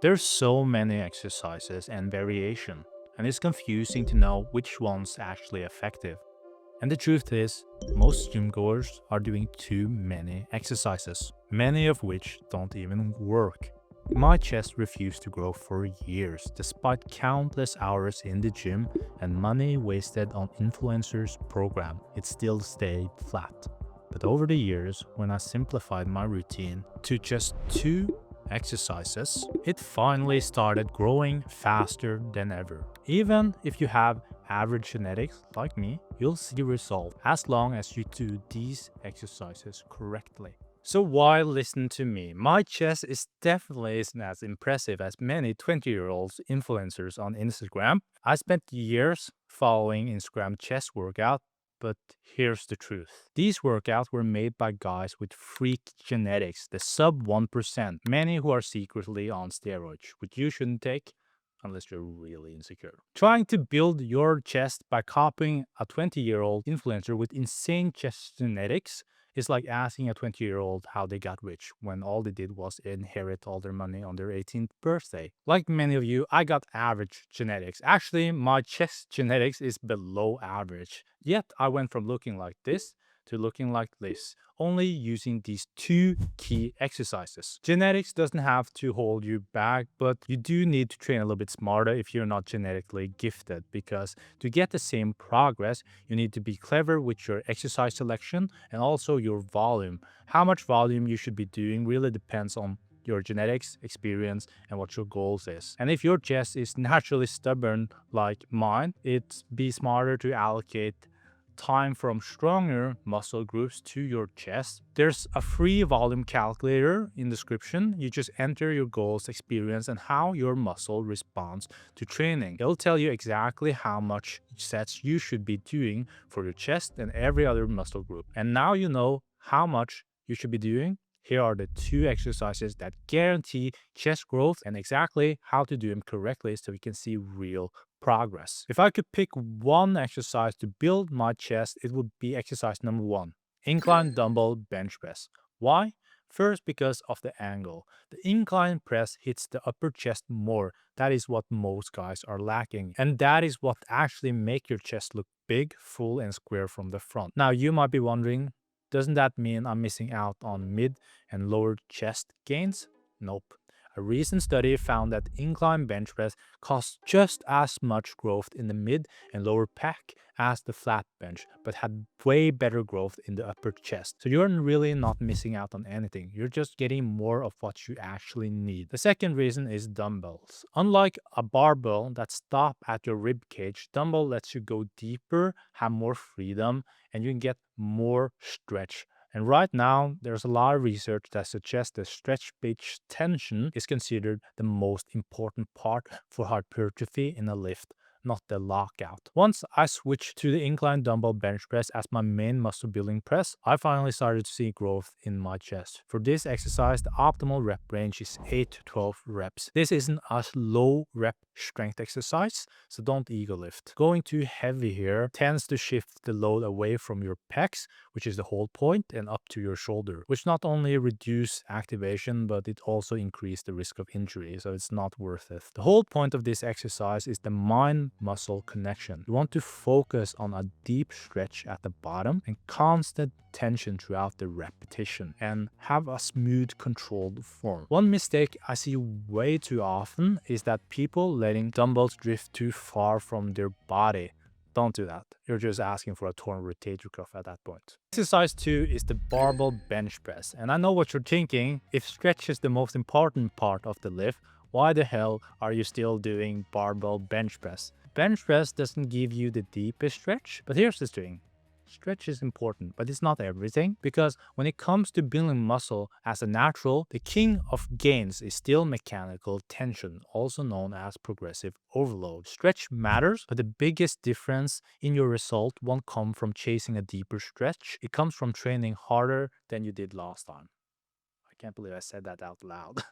There's so many exercises and variation, and it's confusing to know which one's actually effective. And the truth is, most gym goers are doing too many exercises, many of which don't even work. My chest refused to grow for years, despite countless hours in the gym and money wasted on influencers program. It still stayed flat. But over the years, when I simplified my routine to just two exercises, it finally started growing faster than ever. Even if you have average genetics like me, you'll see results as long as you do these exercises correctly. So why listen to me? My chest is definitely isn't as impressive as many 20-year-olds influencers on Instagram. I spent years following Instagram chest workout, but here's the truth. These workouts were made by guys with freak genetics, the sub 1%, many who are secretly on steroids, which you shouldn't take unless you're really insecure. Trying to build your chest by copying a 20-year-old influencer with insane chest genetics is like asking a 20-year-old how they got rich when all they did was inherit all their money on their 18th birthday. Like many of you, I got average genetics. Actually, my chest genetics is below average. Yet I went from looking like this to looking like this, only using these two key exercises. Genetics doesn't have to hold you back, but you do need to train a little bit smarter if you're not genetically gifted, because to get the same progress, you need to be clever with your exercise selection and also your volume. How much volume you should be doing really depends on your genetics, experience, and what your goals is. And if your chest is naturally stubborn like mine, it'd be smarter to allocate time from stronger muscle groups to your chest. There's a free volume calculator in the description. You just enter your goals, experience, and how your muscle responds to training. It'll tell you exactly how much sets you should be doing for your chest and every other muscle group. And now you know how much you should be doing. Here are the two exercises that guarantee chest growth and exactly how to do them correctly so we can see real progress. If I could pick one exercise to build my chest, it would be exercise number one, incline dumbbell bench press. Why? First, because of the angle. The incline press hits the upper chest more. That is what most guys are lacking. And that is what actually make your chest look big, full, and square from the front. Now, you might be wondering, doesn't that mean I'm missing out on mid and lower chest gains? Nope. A recent study found that incline bench press caused just as much growth in the mid and lower pec as the flat bench, but had way better growth in the upper chest. So you're really not missing out on anything. You're just getting more of what you actually need. The second reason is dumbbells. Unlike a barbell that stops at your rib cage, dumbbell lets you go deeper, have more freedom, and you can get more stretch. And right now, there's a lot of research that suggests that stretch-based tension is considered the most important part for hypertrophy in a lift, not the lockout. Once I switched to the incline dumbbell bench press as my main muscle building press, I finally started to see growth in my chest. For this exercise, the optimal rep range is 8 to 12 reps. This isn't a low rep strength exercise, so don't ego lift. Going too heavy here tends to shift the load away from your pecs, which is the whole point, and up to your shoulder, which not only reduce activation, but it also increase the risk of injury, so it's not worth it. The whole point of this exercise is the mind-muscle connection. You want to focus on a deep stretch at the bottom and constant tension throughout the repetition and have a smooth, controlled form. One mistake I see way too often is that people letting dumbbells drift too far from their body. Don't do that. You're just asking for a torn rotator cuff at that point. Exercise 2 is the barbell bench press. And I know what you're thinking. If stretch is the most important part of the lift, why the hell are you still doing barbell bench press? Bench press doesn't give you the deepest stretch, but here's the thing. Stretch is important, but it's not everything, because when it comes to building muscle as a natural, the king of gains is still mechanical tension, also known as progressive overload. Stretch matters, but the biggest difference in your result won't come from chasing a deeper stretch. It comes from training harder than you did last time. I can't believe I said that out loud.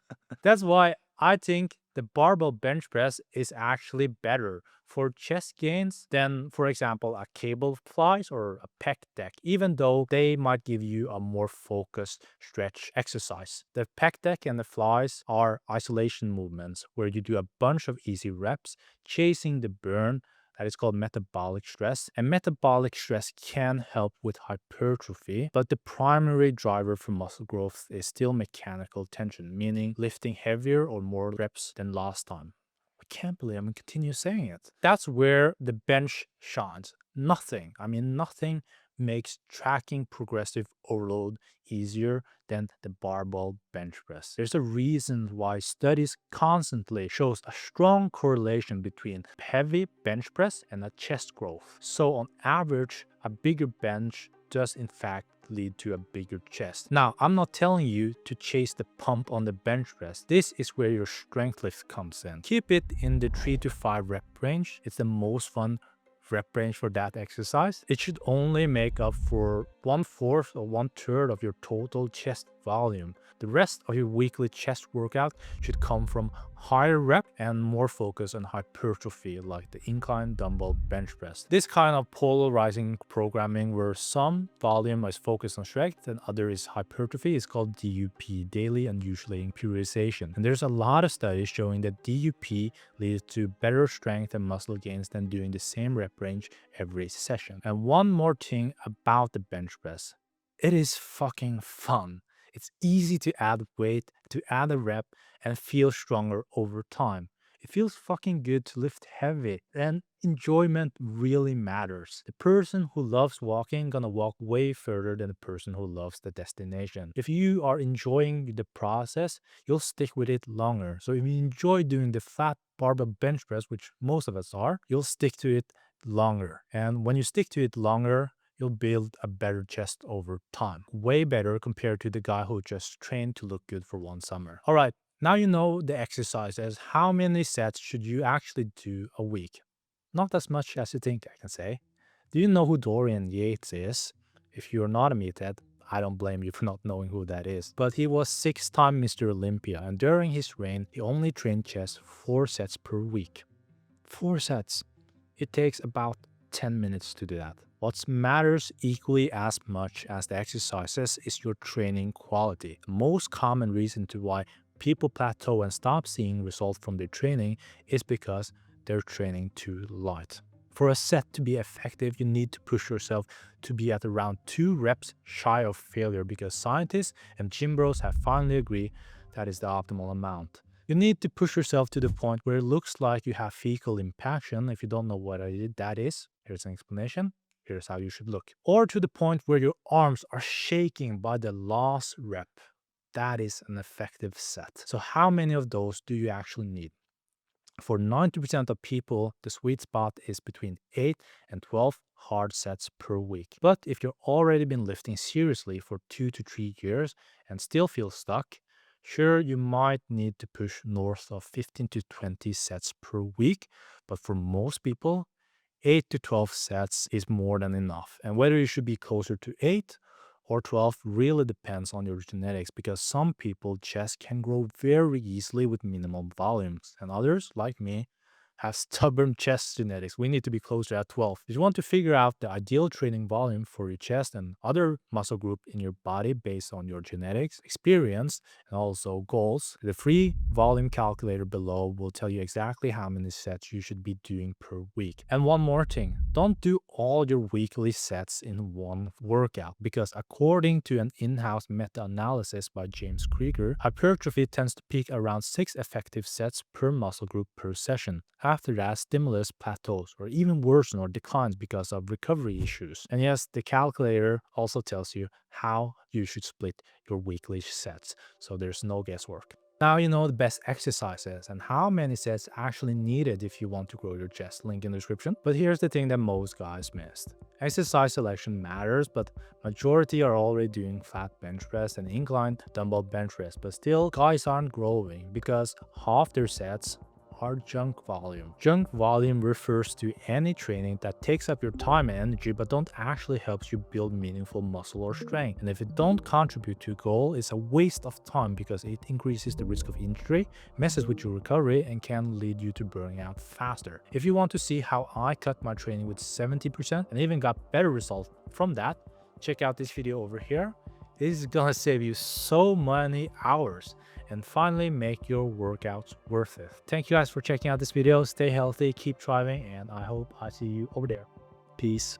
That's why I think the barbell bench press is actually better for chest gains than, for example, a cable flies or a pec deck, even though they might give you a more focused stretch exercise. The pec deck and the flies are isolation movements where you do a bunch of easy reps chasing the burn. That is called metabolic stress. And metabolic stress can help with hypertrophy, but the primary driver for muscle growth is still mechanical tension, meaning lifting heavier or more reps than last time. I can't believe I'm going to continue saying it. That's where the bench shines. Nothing makes tracking progressive overload easier than the barbell bench press. There's a reason why studies constantly shows a strong correlation between heavy bench press and a chest growth. So on average, a bigger bench does in fact lead to a bigger chest. Now, I'm not telling you to chase the pump on the bench press. This is where your strength lift comes in. Keep it in the 3 to 5 rep range. It's the most fun rep range for that exercise. It should only make up for 1/4 or 1/3 of your total chest volume. The rest of your weekly chest workout should come from higher rep and more focus on hypertrophy like the incline dumbbell bench press. This kind of polarizing programming where some volume is focused on strength and other is hypertrophy is called DUP, daily unusual periodization. And there's a lot of studies showing that DUP leads to better strength and muscle gains than doing the same rep range every session. And one more thing about the bench press. It is fucking fun. It's easy to add weight, to add a rep, and feel stronger over time. It feels fucking good to lift heavy, and enjoyment really matters. The person who loves walking gonna walk way further than the person who loves the destination. If you are enjoying the process, you'll stick with it longer. So if you enjoy doing the flat barbell bench press, which most of us are, you'll stick to it longer. And when you stick to it longer, you'll build a better chest over time. Way better compared to the guy who just trained to look good for one summer. All right, now you know the exercises. How many sets should you actually do a week? Not as much as you think, I can say. Do you know who Dorian Yates is? If you're not a meathead, I don't blame you for not knowing who that is. But he was 6-time Mr. Olympia, and during his reign, he only trained chest 4 sets per week. 4 sets. It takes about 10 minutes to do that. What matters equally as much as the exercises is your training quality. The most common reason to why people plateau and stop seeing results from their training is because they're training too light. For a set to be effective, you need to push yourself to be at around 2 reps shy of failure because scientists and gym bros have finally agreed that is the optimal amount. You need to push yourself to the point where it looks like you have fecal impaction. If you don't know what that is, here's an explanation. Here's how you should look. Or to the point where your arms are shaking by the last rep. That is an effective set. So how many of those do you actually need? For 90% of people, the sweet spot is between 8 and 12 hard sets per week. But if you've already been lifting seriously for 2 to 3 years and still feel stuck, sure, you might need to push north of 15 to 20 sets per week. But for most people, 8 to 12 sets is more than enough. And whether you should be closer to 8 or 12 really depends on your genetics because some people chest can grow very easily with minimum volumes and others, like me, have stubborn chest genetics. We need to be closer at 12. If you want to figure out the ideal training volume for your chest and other muscle group in your body based on your genetics, experience, and also goals, the free volume calculator below will tell you exactly how many sets you should be doing per week. And one more thing, don't do all your weekly sets in one workout because according to an in-house meta-analysis by James Krieger, hypertrophy tends to peak around 6 effective sets per muscle group per session. After that, stimulus plateaus or even worsens or declines because of recovery issues. And yes, the calculator also tells you how you should split your weekly sets, so there's no guesswork. Now you know the best exercises and how many sets actually needed if you want to grow your chest, link in the description. But here's the thing that most guys missed. Exercise selection matters, but majority are already doing flat bench press and incline dumbbell bench press, but still guys aren't growing because half their sets are junk volume. Junk volume refers to any training that takes up your time and energy but don't actually help you build meaningful muscle or strength. And if it don't contribute to your goal, it's a waste of time because it increases the risk of injury, messes with your recovery, and can lead you to burning out faster. If you want to see how I cut my training with 70% and even got better results from that, check out this video over here. This is gonna save you so many hours and finally make your workouts worth it. Thank you guys for checking out this video. Stay healthy, keep thriving, and I hope I see you over there. Peace.